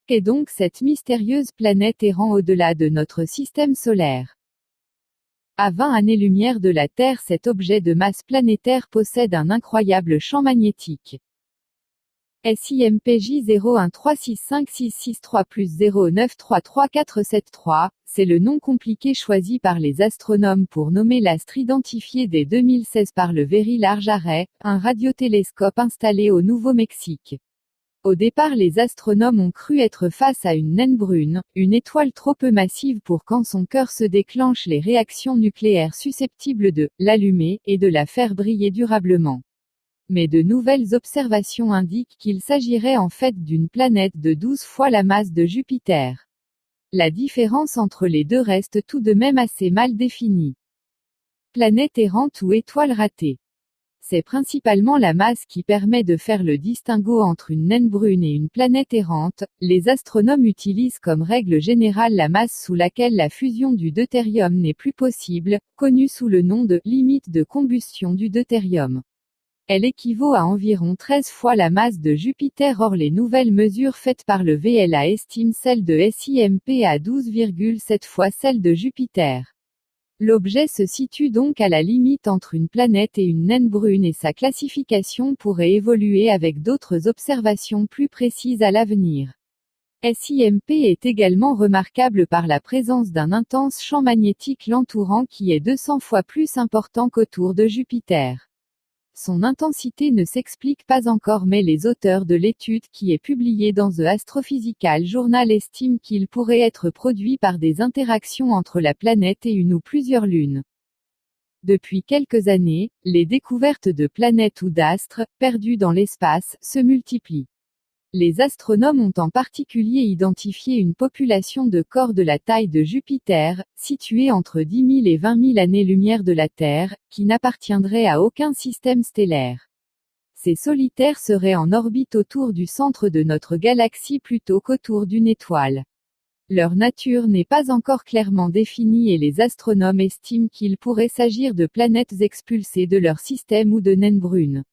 Qu'est donc cette mystérieuse planète errant au-delà de notre système solaire? À 20 années-lumière de la Terre, cet objet de masse planétaire possède un incroyable champ magnétique. SIMPJ 013656663 plus 0933473, c'est le nom compliqué choisi par les astronomes pour nommer l'astre identifié dès 2016 par le Very Large Array, un radiotélescope installé au Nouveau-Mexique. Au départ, les astronomes ont cru être face à une naine brune, une étoile trop peu massive pour quand son cœur se déclenche les réactions nucléaires susceptibles de l'allumer et de la faire briller durablement. Mais de nouvelles observations indiquent qu'il s'agirait en fait d'une planète de 12 fois la masse de Jupiter. La différence entre les deux reste tout de même assez mal définie. Planète errante ou étoile ratée. C'est principalement la masse qui permet de faire le distinguo entre une naine brune et une planète errante. Les astronomes utilisent comme règle générale la masse sous laquelle la fusion du deutérium n'est plus possible, connue sous le nom de limite de combustion du deutérium. Elle équivaut à environ 13 fois la masse de Jupiter. Or les nouvelles mesures faites par le VLA estiment celle de SIMP à 12,7 fois celle de Jupiter. L'objet se situe donc à la limite entre une planète et une naine brune et sa classification pourrait évoluer avec d'autres observations plus précises à l'avenir. SIMP est également remarquable par la présence d'un intense champ magnétique l'entourant qui est 200 fois plus important qu'autour de Jupiter. Son intensité ne s'explique pas encore, mais les auteurs de l'étude qui est publiée dans The Astrophysical Journal estiment qu'il pourrait être produit par des interactions entre la planète et une ou plusieurs lunes. Depuis quelques années, les découvertes de planètes ou d'astres, perdus dans l'espace, se multiplient. Les astronomes ont en particulier identifié une population de corps de la taille de Jupiter, située entre 10 000 et 20 000 années-lumière de la Terre, qui n'appartiendraient à aucun système stellaire. Ces solitaires seraient en orbite autour du centre de notre galaxie plutôt qu'autour d'une étoile. Leur nature n'est pas encore clairement définie et les astronomes estiment qu'il pourrait s'agir de planètes expulsées de leur système ou de naines brunes.